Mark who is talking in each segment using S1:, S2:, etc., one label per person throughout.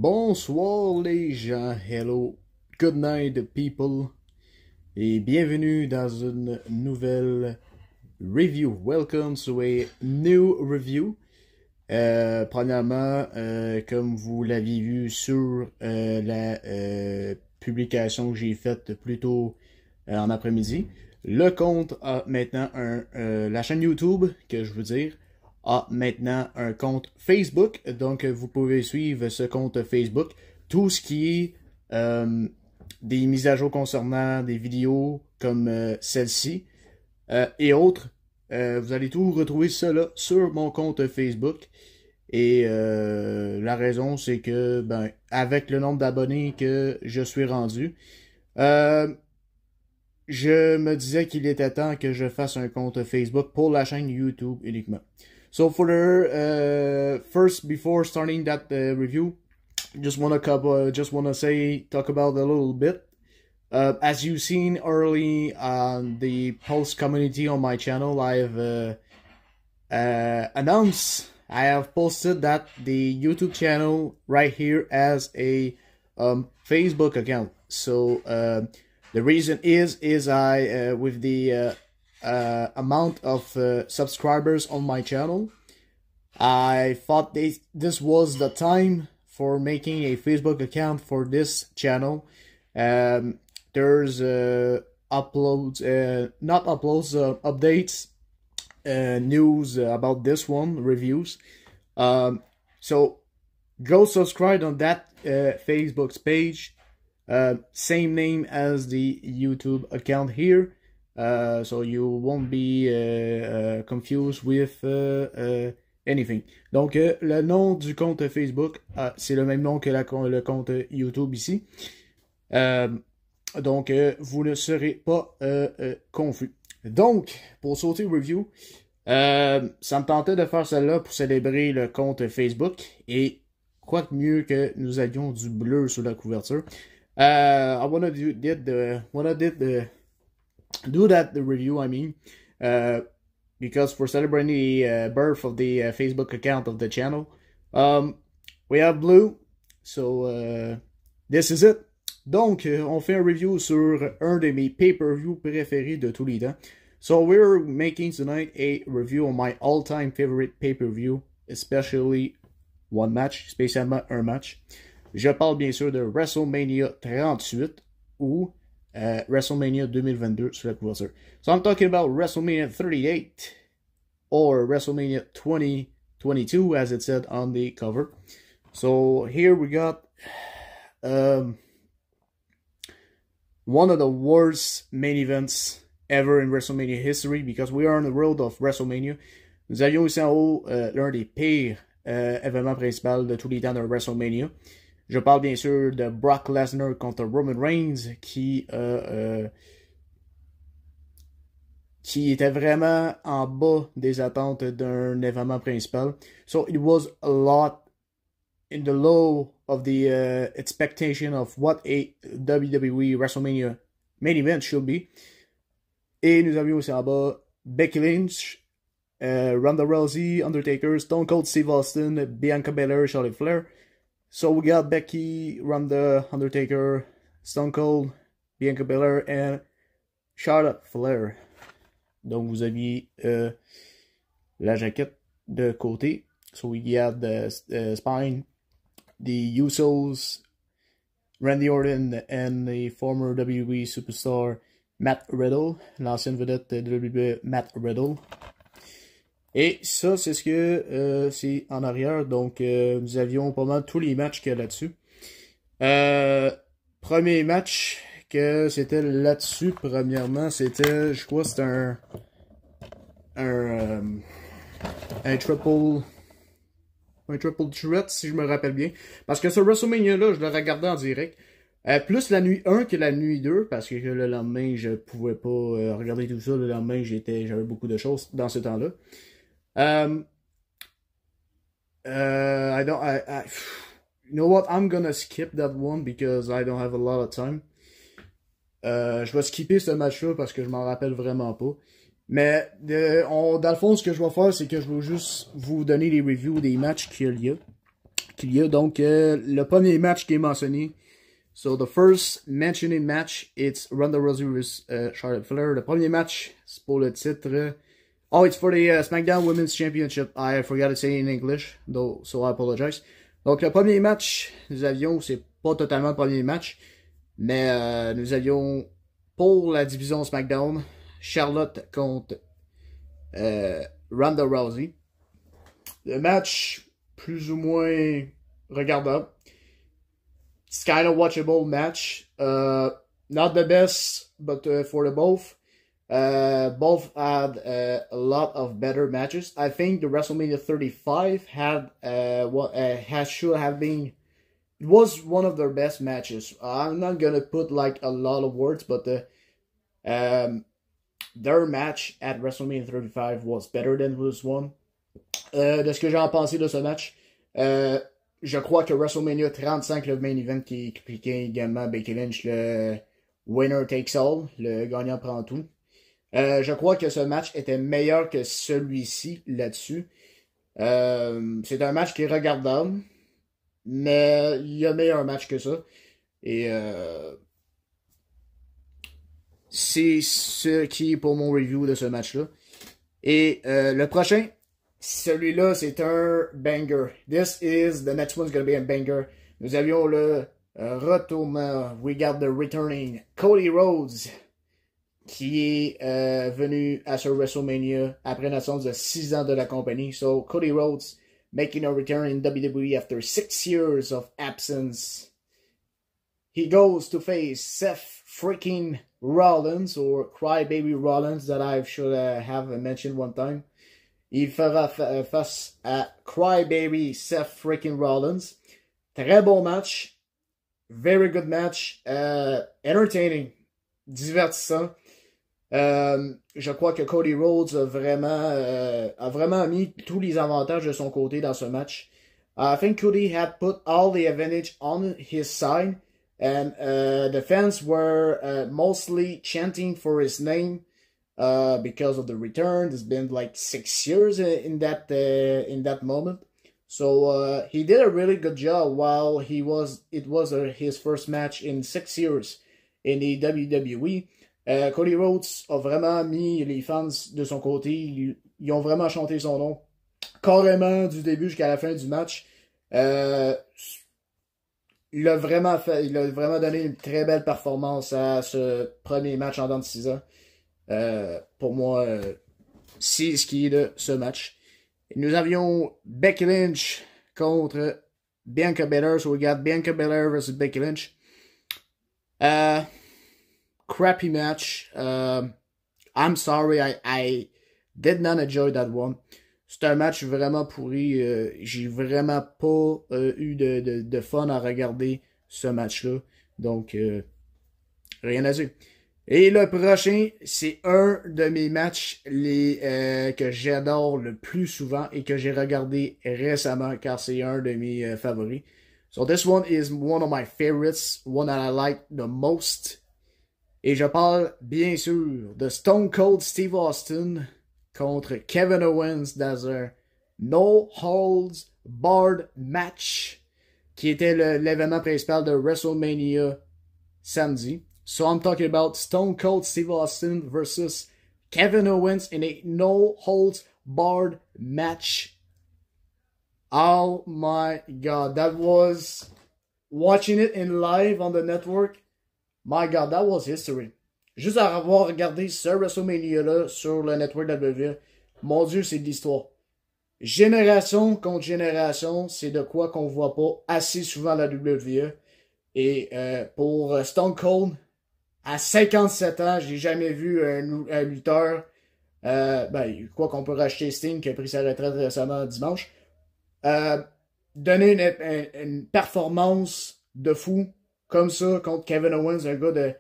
S1: Bonsoir les gens, hello, good night people, et bienvenue dans une nouvelle review. Welcome to a new review. Premièrement, comme vous l'aviez vu sur la publication que j'ai faite plus tôt en après-midi, le compte a maintenant la chaîne YouTube, que je veux dire, a maintenant un compte Facebook. Donc, vous pouvez suivre ce compte Facebook. Tout ce qui est des mises à jour concernant des vidéos comme celle-ci et autres. Vous allez tout retrouver cela sur mon compte Facebook. Et la raison, c'est que, avec le nombre d'abonnés que je suis rendu, je me disais qu'il était temps que je fasse un compte Facebook pour la chaîne YouTube uniquement. So for the first, before starting that review, just wanna talk about a little bit. As you've seen early on the post community on my channel, I've announced I have posted that the YouTube channel right here as a Facebook account. So the reason is I with the amount of subscribers on my channel, I thought this was the time for making a Facebook account for this channel. There's updates, news about this one, reviews. So go subscribe on that Facebook's page. Same name as the YouTube account here. So you won't be confused with anything. Donc, le nom du compte Facebook, c'est le même nom que le compte YouTube ici. Donc, vous ne serez pas confus. Donc, pour sauter review, ça me tentait de faire celle-là pour célébrer le compte Facebook. Et quoi de mieux que nous avions du bleu sur la couverture. I wanna do that review, I mean, because for celebrating the birth of the Facebook account of the channel, we have blue, so this is it. Donc, on fait un review sur un de mes pay-per-view préférés de tous les temps. So we're making tonight a review on my all-time favorite pay-per-view, especially one match, spécialement un match. Je parle bien sûr de WrestleMania 38 ou WrestleMania 2022 sur la couverture. So I'm talking about WrestleMania 38 or WrestleMania 2022 as it said on the cover. So here we got one of the worst main events ever in WrestleMania history because we are on the road of WrestleMania. Nous avions aussi en haut l'un des pires événements principaux de tous les temps de WrestleMania. Je parle bien sûr de Brock Lesnar contre Roman Reigns qui était vraiment en bas des attentes d'un événement principal. So it was a lot in the low of the expectation of what a WWE WrestleMania main event should be. Et nous avions aussi en bas Becky Lynch, Ronda Rousey, Undertaker, Stone Cold Steve Austin, Bianca Belair, Charlotte Flair. So we got Becky, Ronda, Undertaker, Stone Cold, Bianca Belair, and Charlotte Flair. Donc vous aviez la jaquette de côté. So we got the spine, the Usos, Randy Orton, and the former WWE superstar Matt Riddle, l'ancienne vedette de WWE Matt Riddle. Et ça, c'est ce que c'est en arrière. Donc, nous avions pas mal tous les matchs qu'il y a là-dessus. Premier match que c'était là-dessus, premièrement, c'était, je crois, c'était un triple threat, si je me rappelle bien. Parce que ce WrestleMania-là, je le regardais en direct. Plus la nuit 1 que la nuit 2, parce que le lendemain, je pouvais pas regarder tout ça. Le lendemain, j'avais beaucoup de choses dans ce temps-là. You know what? I'm gonna skip that one because I don't have a lot of time. Je vais skipper ce match-là parce que je m'en rappelle vraiment pas. Mais dans le fond, ce que je vais faire, c'est que je vais juste vous donner les reviews des matchs qu'il y a. qu'il y a. Donc, le premier match qui est mentionné. So, the first mentioned match, it's Ronda Rousey vs. Charlotte Flair. Le premier match, c'est pour le titre. Oh, it's for the SmackDown Women's Championship. I forgot to say in English, though, so I apologize. Donc, le premier match, nous avions, c'est pas totalement le premier match, mais nous avions, pour la division SmackDown, Charlotte contre Ronda Rousey. Le match, plus ou moins regardable. It's kind of watchable match. Not the best, but for the both. Both had a lot of better matches. I think the WrestleMania 35 had should have been. It was one of their best matches. I'm not gonna put like a lot of words, but their match at WrestleMania 35 was better than this one. De ce que j'ai en pensé de ce match, je crois que WrestleMania 35, le main event qui impliquait également Becky Lynch, le winner takes all, le gagnant prend tout. Je crois que ce match était meilleur que celui-ci là-dessus. C'est un match qui est regardable, mais il y a meilleur match que ça. Et c'est ce qui est pour mon review de ce match-là. Et le prochain, celui-là, c'est un banger. This is, the next one's gonna be a banger. Nous avions le retournement. We got the returning Cody Rhodes, qui est venu à ce WrestleMania après une absence de 6 ans de la compagnie. So, Cody Rhodes making a return in WWE after 6 years of absence. He goes to face Seth freaking Rollins, or Crybaby Rollins, that I should have mentioned one time. Il fera face à Crybaby Seth freaking Rollins. Très bon match. Very good match. Entertaining. Divertissant. Je crois que Cody Rhodes a vraiment mis tous les avantages de son côté dans ce match. I think Cody had put all the advantage on his side, and the fans were mostly chanting for his name because of the return. It's been like 6 years in that moment. So he did a really good job while it was his first match in 6 years in the WWE. Cody Rhodes a vraiment mis les fans de son côté. Ils ont vraiment chanté son nom. Carrément, du début jusqu'à la fin du match. Il a vraiment donné une très belle performance à ce premier match en dedans de 6 ans. Pour moi, c'est ce qui est de ce match. Et nous avions Becky Lynch contre Bianca Belair. So we got Bianca Belair versus Becky Lynch. Crappy match. I'm sorry, I did not enjoy that one. C'est un match vraiment pourri. J'ai vraiment pas eu de fun à regarder ce match-là. Donc, rien à dire. Et le prochain, c'est un de mes matchs que j'adore le plus souvent et que j'ai regardé récemment, car c'est un de mes favoris. So this one is one of my favorites, one that I like the most. Et je parle, bien sûr, de Stone Cold Steve Austin contre Kevin Owens dans un No Holds Barred match qui était l'événement principal de WrestleMania samedi. So I'm talking about Stone Cold Steve Austin versus Kevin Owens in a No Holds Barred match. Oh my God, that was, watching it in live on the network, my God, that was history. Juste à avoir regardé ce WrestleMania-là sur le network WWE, mon Dieu, c'est de l'histoire. Génération contre génération, c'est de quoi qu'on voit pas assez souvent à la WWE. Et pour Stone Cold, à 57 ans, j'ai jamais vu un lutteur, quoi qu'on peut racheter Sting, qui a pris sa retraite récemment dimanche, donner une performance de fou comme ça contre Kevin Owens, un gars de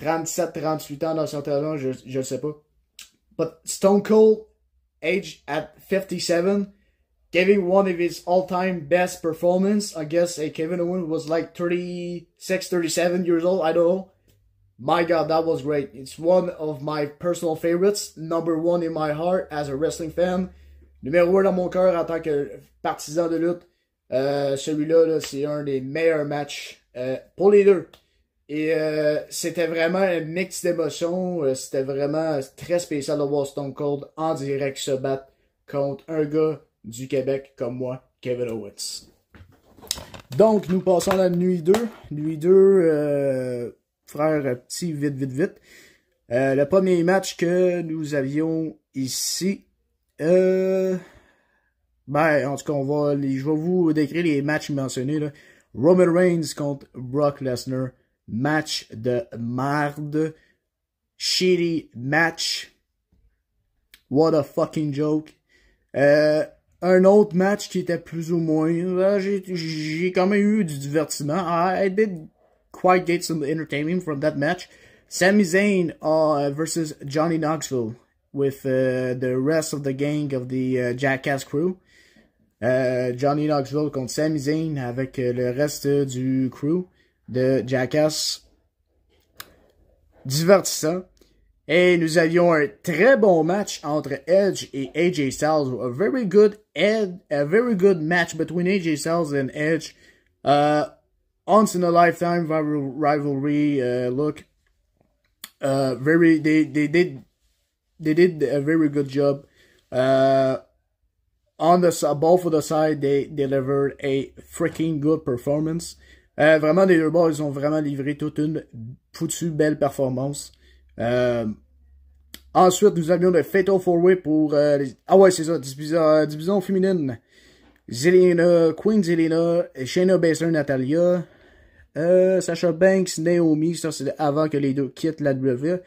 S1: 37-38 ans dans son talent, je sais pas. But Stone Cold, age at 57, giving one of his all-time best performance. I guess Kevin Owens was like 36, 37 years old, I don't know. My God, that was great. It's one of my personal favorites. Number one in my heart as a wrestling fan. Numéro 1 dans mon cœur en tant que partisan de lutte. Celui-là, là, c'est un des meilleurs matchs pour les deux. Et c'était vraiment un mix d'émotions. C'était vraiment très spécial de voir Stone Cold en direct se battre contre un gars du Québec comme moi, Kevin Owens. Donc, nous passons à la nuit 2. Nuit 2, frère petit, vite, vite, vite. Le premier match que nous avions ici, ben, en tout cas, je vais vous décrire les matchs mentionnés, là. Roman Reigns contre Brock Lesnar. Match de merde. Shitty match. What a fucking joke. Un autre match qui était plus ou moins... j'ai quand même eu du divertissement. I did quite get some entertainment from that match. Sami Zayn versus Johnny Knoxville with the rest of the gang of the Jackass crew. Johnny Knoxville contre Sami Zayn avec le reste du crew de Jackass. Divertissant. Et nous avions un très bon match entre Edge et AJ Styles. A very good match between AJ Styles and Edge. Once in a lifetime rivalry look. They did a very good job. On both of the side, they delivered a freaking good performance. Vraiment, les deux bords, ils ont vraiment livré toute une foutue belle performance. Ensuite, nous avions le Fatal 4-Way pour... Ah ouais, c'est ça, division féminine. Queen Zelina, Shayna Baszler, Natalya, Sasha Banks, Naomi, ça c'est avant que les deux quittent la WWE.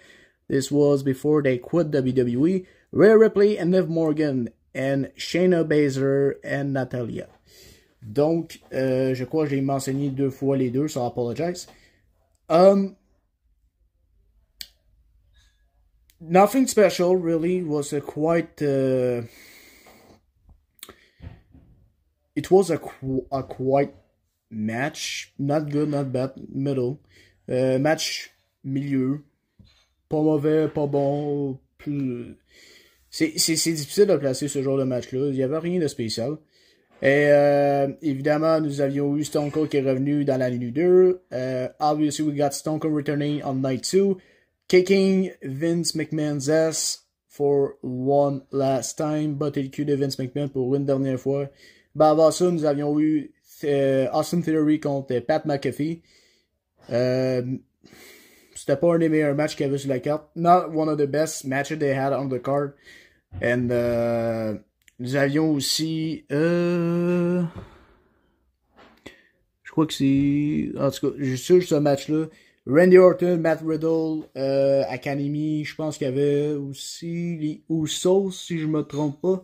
S1: This was before they quit WWE. Rhea Ripley and Liv Morgan, and Shayna Baszler and Natalya. Donc, je crois que j'ai mentionné 2 fois les deux, so I apologize. Nothing special, really. Was a quite... it was a quite match. Not good, not bad, middle. Match milieu. Pas mauvais, pas bon. C'est difficile de placer ce genre de match-là. Il n'y avait rien de spécial. Et évidemment, nous avions eu Stone Cold qui est revenu dans la nuit 2. Obviously, we got Stone Cold returning on night 2. Kicking Vince McMahon's ass for one last time. Batté le cul de Vince McMahon pour une dernière fois. Ben avant ça, nous avions eu Austin Theory contre Pat McAfee. C'était pas un des meilleurs matchs qu'il y avait sur la carte. Not one of the best matches they had on the card. And nous avions aussi... je crois que c'est... En tout cas, juste sur ce match-là. Randy Orton, Matt Riddle, Academy, je pense qu'il y avait aussi les Usos, si je me trompe pas.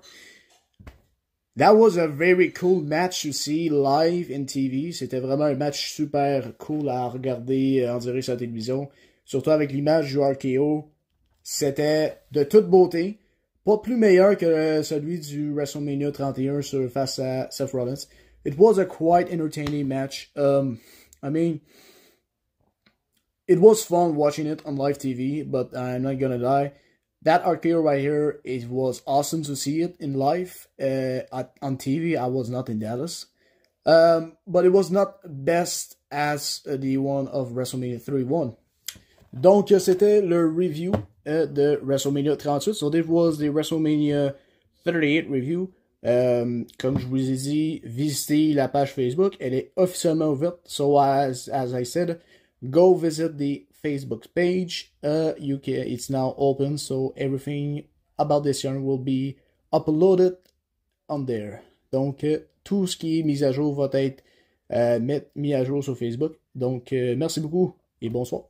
S1: That was a very cool match to see live in TV. C'était vraiment un match super cool à regarder en direct sur la télévision. Surtout avec l'image du RKO. C'était de toute beauté. Pas plus meilleur que celui du WrestleMania 31 face à Seth Rollins. It was a quite entertaining match. I mean... It was fun watching it on live TV, but I'm not gonna lie. That RKO right here, it was awesome to see it in live. On TV, I was not in Dallas. But it was not best as the one of WrestleMania 31. Donc, c'était le review de WrestleMania 38. So, this was the WrestleMania 38 review. Comme je vous ai dit, visitez la page Facebook. Elle est officiellement ouverte. So, as I said... Go visit the Facebook page. It's now open, so everything about this yarn will be uploaded on there. Donc, tout ce qui est mis à jour va être mis à jour sur Facebook. Donc, merci beaucoup et bonsoir.